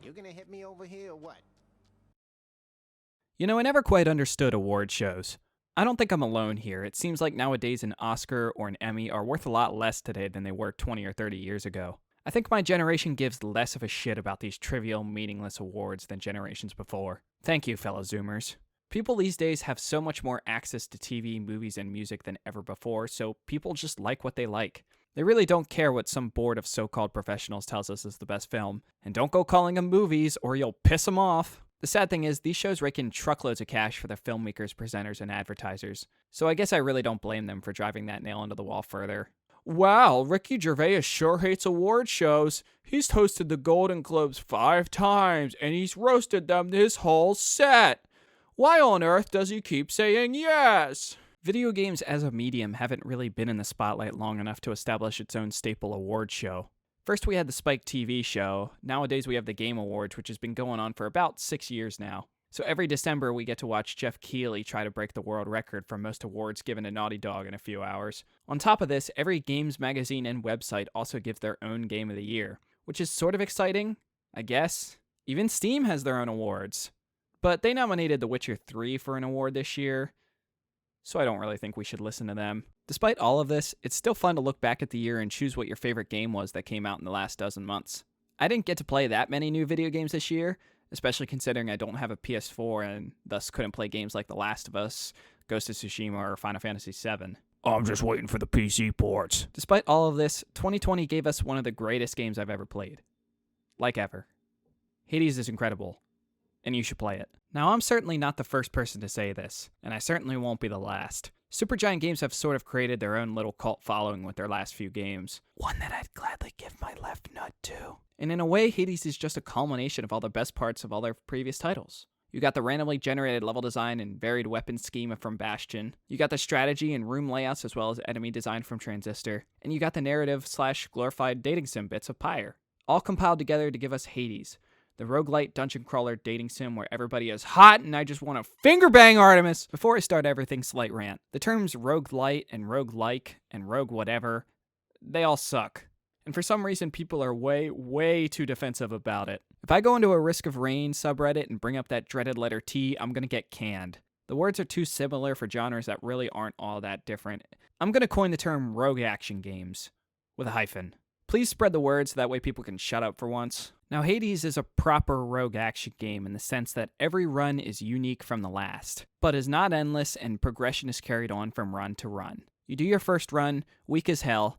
You gonna hit me over here or what? You know, I never quite understood award shows. I don't think I'm alone here. It seems like nowadays an Oscar or an Emmy are worth a lot less today than they were 20 or 30 years ago. I think my generation gives less of a shit about these trivial, meaningless awards than generations before. Thank you, fellow Zoomers. People these days have so much more access to TV, movies, and music than ever before, so people just like what they like. They really don't care what some board of so-called professionals tells us is the best film. And don't go calling them movies or you'll piss them off. The sad thing is, these shows rake in truckloads of cash for their filmmakers, presenters, and advertisers. So I guess I really don't blame them for driving that nail into the wall further. Wow, Ricky Gervais sure hates award shows. He's hosted the Golden Globes 5 times, and he's roasted them this whole set. Why on earth does he keep saying yes? Video games as a medium haven't really been in the spotlight long enough to establish its own staple award show. First we had the Spike TV show. Nowadays we have the Game Awards, which has been going on for about 6 years now. So every December we get to watch Jeff Keighley try to break the world record for most awards given to Naughty Dog in a few hours. On top of this, every games magazine and website also gives their own Game of the Year, which is sort of exciting, I guess. Even Steam has their own awards. But they nominated The Witcher 3 for an award this year, so I don't really think we should listen to them. Despite all of this, it's still fun to look back at the year and choose what your favorite game was that came out in the last dozen months. I didn't get to play that many new video games this year, especially considering I don't have a PS4 and thus couldn't play games like The Last of Us, Ghost of Tsushima, or Final Fantasy VII. I'm just waiting for the PC ports. Despite all of this, 2020 gave us one of the greatest games I've ever played. Like ever. Hades is incredible, and you should play it. Now, I'm certainly not the first person to say this, and I certainly won't be the last. Supergiant Games have sort of created their own little cult following with their last few games. One that I'd gladly give my left nut to. And in a way, Hades is just a culmination of all the best parts of all their previous titles. You got the randomly generated level design and varied weapon schema from Bastion. You got the strategy and room layouts as well as enemy design from Transistor. And you got the narrative/glorified dating sim bits of Pyre. All compiled together to give us Hades, the roguelite dungeon crawler dating sim where everybody is hot and I just want to finger bang Artemis. Before I start everything, slight rant. The terms roguelite and roguelike and rogue whatever, they all suck. And for some reason, people are way too defensive about it. If I go into a Risk of Rain subreddit and bring up that dreaded letter T, I'm gonna get canned. The words are too similar for genres that really aren't all that different. I'm gonna coin the term rogue action games, with a hyphen. Please spread the word so that way people can shut up for once. Now, Hades is a proper rogue action game in the sense that every run is unique from the last, but is not endless and progression is carried on from run to run. You do your first run, weak as hell,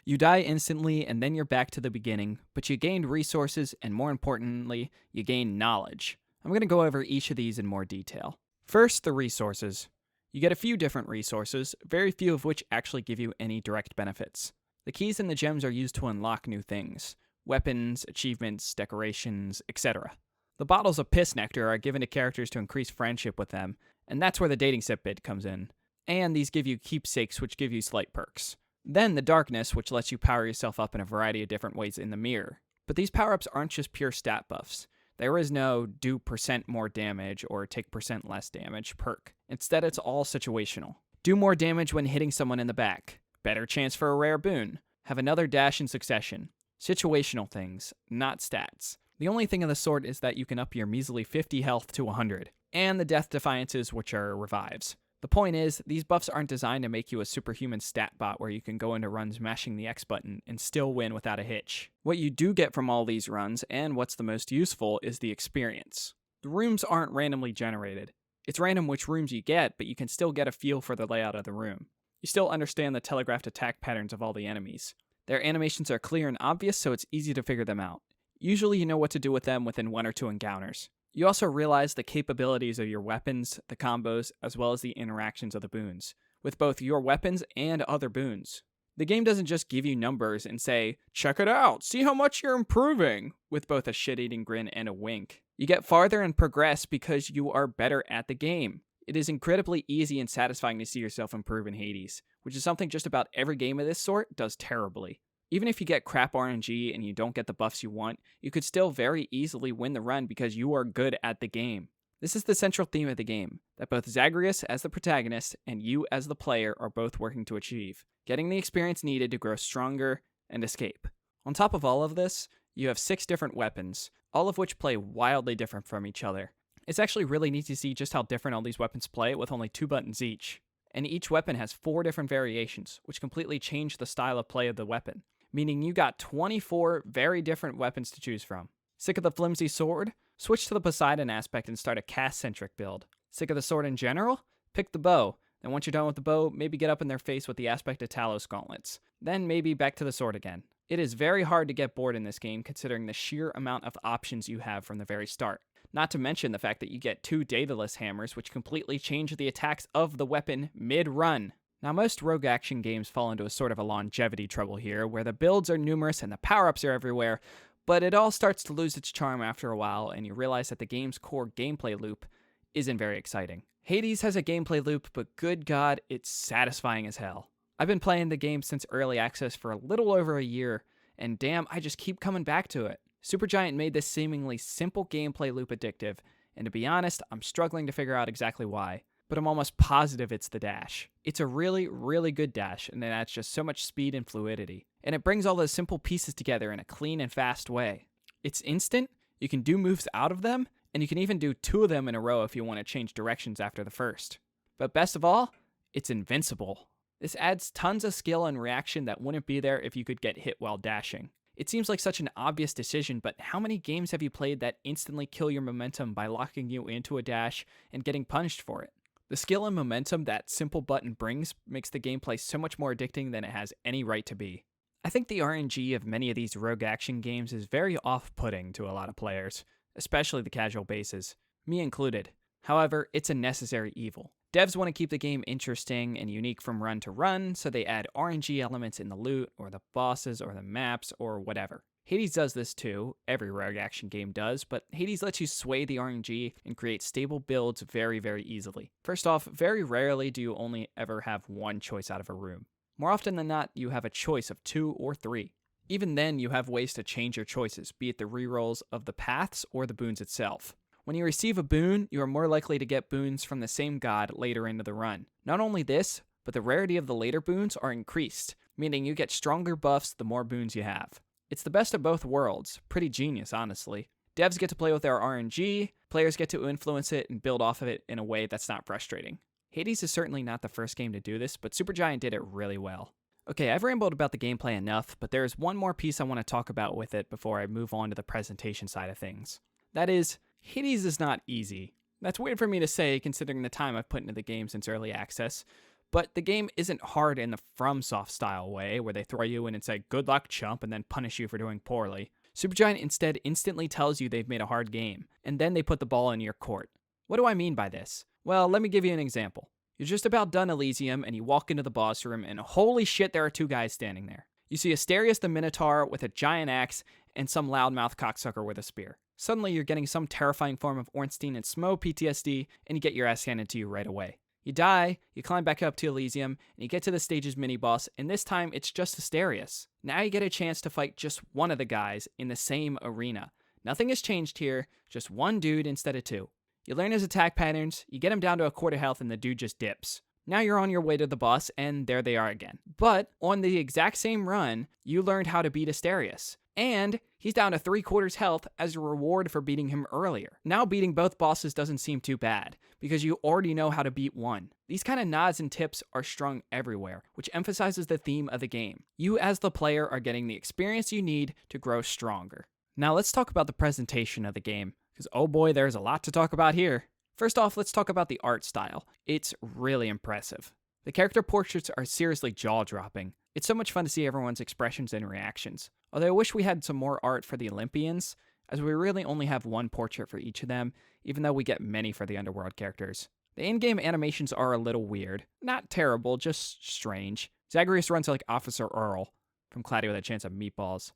you die instantly and then you're back to the beginning, but you gained resources and more importantly, you gain knowledge. I'm going to go over each of these in more detail. First, the resources. You get a few different resources, very few of which actually give you any direct benefits. The keys and the gems are used to unlock new things. Weapons, achievements, decorations, etc. The bottles of piss nectar are given to characters to increase friendship with them, and that's where the dating sip bit comes in. And these give you keepsakes, which give you slight perks. Then the darkness, which lets you power yourself up in a variety of different ways in the mirror. But these power-ups aren't just pure stat buffs. There is no do % more damage or take % less damage perk. Instead, it's all situational. Do more damage when hitting someone in the back. Better chance for a rare boon. Have another dash in succession. Situational things, not stats. The only thing of the sort is that you can up your measly 50 health to 100, and the death defiances, which are revives. The point is, these buffs aren't designed to make you a superhuman stat bot where you can go into runs mashing the X button and still win without a hitch. What you do get from all these runs, and what's the most useful, is the experience. The rooms aren't randomly generated. It's random which rooms you get, but you can still get a feel for the layout of the room. You still understand the telegraphed attack patterns of all the enemies. Their animations are clear and obvious, so it's easy to figure them out. Usually you know what to do with them within 1 or 2 encounters. You also realize the capabilities of your weapons, the combos, as well as the interactions of the boons, with both your weapons and other boons. The game doesn't just give you numbers and say, check it out, see how much you're improving, with both a shit-eating grin and a wink. You get farther and progress because you are better at the game. It is incredibly easy and satisfying to see yourself improve in Hades, which is something just about every game of this sort does terribly. Even if you get crap RNG and you don't get the buffs you want, you could still very easily win the run because you are good at the game. This is the central theme of the game, that both Zagreus as the protagonist and you as the player are both working to achieve, getting the experience needed to grow stronger and escape. On top of all of this, you have 6 different weapons, all of which play wildly different from each other. It's actually really neat to see just how different all these weapons play with only 2 buttons each. And each weapon has 4 different variations, which completely change the style of play of the weapon, meaning you got 24 very different weapons to choose from. Sick of the flimsy sword? Switch to the Poseidon aspect and start a cast-centric build. Sick of the sword in general? Pick the bow. And once you're done with the bow, maybe get up in their face with the aspect of Talos gauntlets. Then maybe back to the sword again. It is very hard to get bored in this game considering the sheer amount of options you have from the very start. Not to mention the fact that you get 2 dataless hammers which completely change the attacks of the weapon mid-run. Now most rogue action games fall into a sort of a longevity trouble here, where the builds are numerous and the power-ups are everywhere, but it all starts to lose its charm after a while and you realize that the game's core gameplay loop isn't very exciting. Hades has a gameplay loop, but good God, it's satisfying as hell. I've been playing the game since early access for a little over a year, and damn, I just keep coming back to it. Supergiant made this seemingly simple gameplay loop addictive, and to be honest, I'm struggling to figure out exactly why, but I'm almost positive it's the dash. It's a really, really good dash, and it adds just so much speed and fluidity, and it brings all those simple pieces together in a clean and fast way. It's instant, you can do moves out of them, and you can even do 2 of them in a row if you want to change directions after the first. But best of all, it's invincible. This adds tons of skill and reaction that wouldn't be there if you could get hit while dashing. It seems like such an obvious decision, but how many games have you played that instantly kill your momentum by locking you into a dash and getting punished for it? The skill and momentum that simple button brings makes the gameplay so much more addicting than it has any right to be. I think the RNG of many of these rogue action games is very off-putting to a lot of players, especially the casual bases, me included. However, it's a necessary evil. Devs want to keep the game interesting and unique from run to run, so they add RNG elements in the loot, or the bosses, or the maps, or whatever. Hades does this too, every rogue action game does, but Hades lets you sway the RNG and create stable builds very, very easily. First off, very rarely do you only ever have one choice out of a room. More often than not, you have a choice of 2 or 3. Even then, you have ways to change your choices, be it the rerolls of the paths or the boons itself. When you receive a boon, you are more likely to get boons from the same god later into the run. Not only this, but the rarity of the later boons are increased, meaning you get stronger buffs the more boons you have. It's the best of both worlds, pretty genius honestly. Devs get to play with their RNG, players get to influence it and build off of it in a way that's not frustrating. Hades is certainly not the first game to do this, but Supergiant did it really well. Okay, I've rambled about the gameplay enough, but there is one more piece I want to talk about with it before I move on to the presentation side of things. That is, Hades is not easy. That's weird for me to say considering the time I've put into the game since early access, but the game isn't hard in the FromSoft style way where they throw you in and say, "Good luck, chump," and then punish you for doing poorly. Supergiant instead instantly tells you they've made a hard game, and then they put the ball in your court. What do I mean by this? Well, let me give you an example. You're just about done Elysium, and you walk into the boss room, and holy shit, there are 2 guys standing there. You see Asterius the Minotaur with a giant axe, and some loudmouth cocksucker with a spear. Suddenly, you're getting some terrifying form of Ornstein and Smo PTSD, and you get your ass handed to you right away. You die, you climb back up to Elysium, and you get to the stage's mini-boss, and this time, it's just Asterius. Now you get a chance to fight just one of the guys in the same arena. Nothing has changed here, just one dude instead of 2. You learn his attack patterns, you get him down to a quarter health, and the dude just dips. Now you're on your way to the boss, and there they are again. But on the exact same run, you learned how to beat Asterius. And he's down to 3/4 health as a reward for beating him earlier. Now beating both bosses doesn't seem too bad, because you already know how to beat one. These kind of nods and tips are strung everywhere, which emphasizes the theme of the game. You as the player are getting the experience you need to grow stronger. Now let's talk about the presentation of the game, because oh boy, there's a lot to talk about here. First off, let's talk about the art style. It's really impressive. The character portraits are seriously jaw-dropping. It's so much fun to see everyone's expressions and reactions. Although I wish we had some more art for the Olympians, as we really only have one portrait for each of them, even though we get many for the Underworld characters. The in-game animations are a little weird. Not terrible, just strange. Zagreus runs like Officer Earl from Cloudy with a Chance of Meatballs.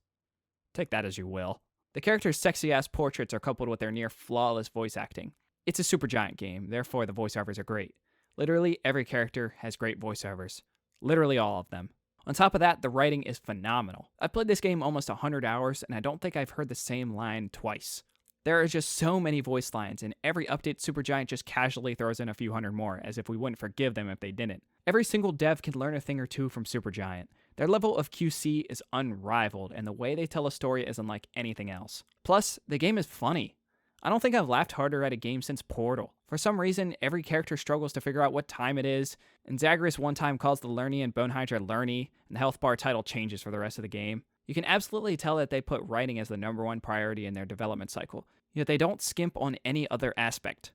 Take that as you will. The characters' sexy-ass portraits are coupled with their near-flawless voice acting. It's a Supergiant game, therefore the voiceovers are great. Literally every character has great voiceovers. Literally all of them. On top of that, the writing is phenomenal. I've played this game almost 100 hours, and I don't think I've heard the same line twice. There are just so many voice lines, and every update Supergiant just casually throws in a few hundred more, as if we wouldn't forgive them if they didn't. Every single dev can learn a thing or two from Supergiant. Their level of QC is unrivaled, and the way they tell a story is unlike anything else. Plus, the game is funny. I don't think I've laughed harder at a game since Portal. For some reason, every character struggles to figure out what time it is, and Zagreus one time calls the Lernian Bone Hydra Lerny, and the health bar title changes for the rest of the game. You can absolutely tell that they put writing as the #1 priority in their development cycle, yet they don't skimp on any other aspect.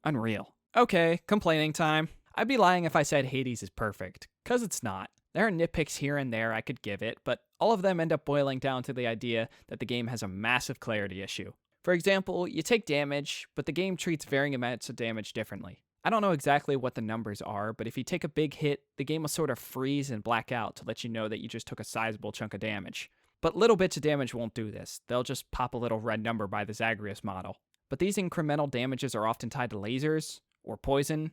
Unreal. Okay, complaining time. I'd be lying if I said Hades is perfect, 'cause it's not. There are nitpicks here and there I could give it, but all of them end up boiling down to the idea that the game has a massive clarity issue. For example, you take damage, but the game treats varying amounts of damage differently. I don't know exactly what the numbers are, but if you take a big hit, the game will sort of freeze and black out to let you know that you just took a sizable chunk of damage. But little bits of damage won't do this. They'll just pop a little red number by the Zagreus model. But these incremental damages are often tied to lasers, or poison,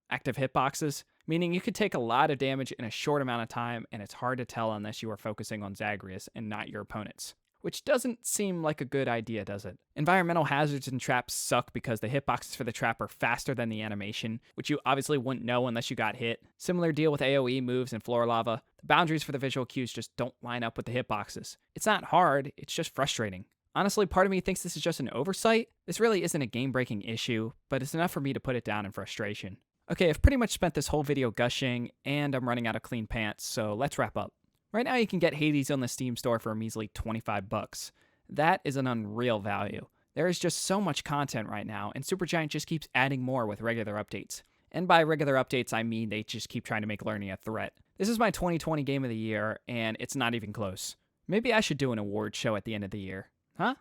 active hitboxes, meaning you could take a lot of damage in a short amount of time, and it's hard to tell unless you are focusing on Zagreus and not your opponents. Which doesn't seem like a good idea, does it? Environmental hazards and traps suck because the hitboxes for the trap are faster than the animation, which you obviously wouldn't know unless you got hit. Similar deal with AoE moves and floor lava. The boundaries for the visual cues just don't line up with the hitboxes. It's not hard, it's just frustrating. Honestly, part of me thinks this is just an oversight. This really isn't a game-breaking issue, but it's enough for me to put it down in frustration. Okay, I've pretty much spent this whole video gushing, and I'm running out of clean pants, so let's wrap up. Right now you can get Hades on the Steam store for a measly $25. That is an unreal value. There is just so much content right now, and Supergiant just keeps adding more with regular updates. And by regular updates, I mean they just keep trying to make learning a threat. This is my 2020 game of the year, and it's not even close. Maybe I should do an award show at the end of the year. Huh?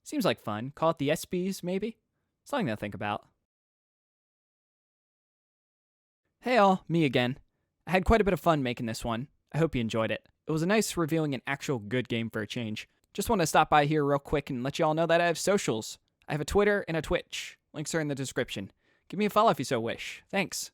Seems like fun. Call it the SBs, maybe? Something to think about. Hey all, me again. I had quite a bit of fun making this one. I hope you enjoyed it. It was a nice reviewing an actual good game for a change. Just want to stop by here real quick and let you all know that I have socials. I have a Twitter and a Twitch. Links are in the description. Give me a follow if you so wish. Thanks.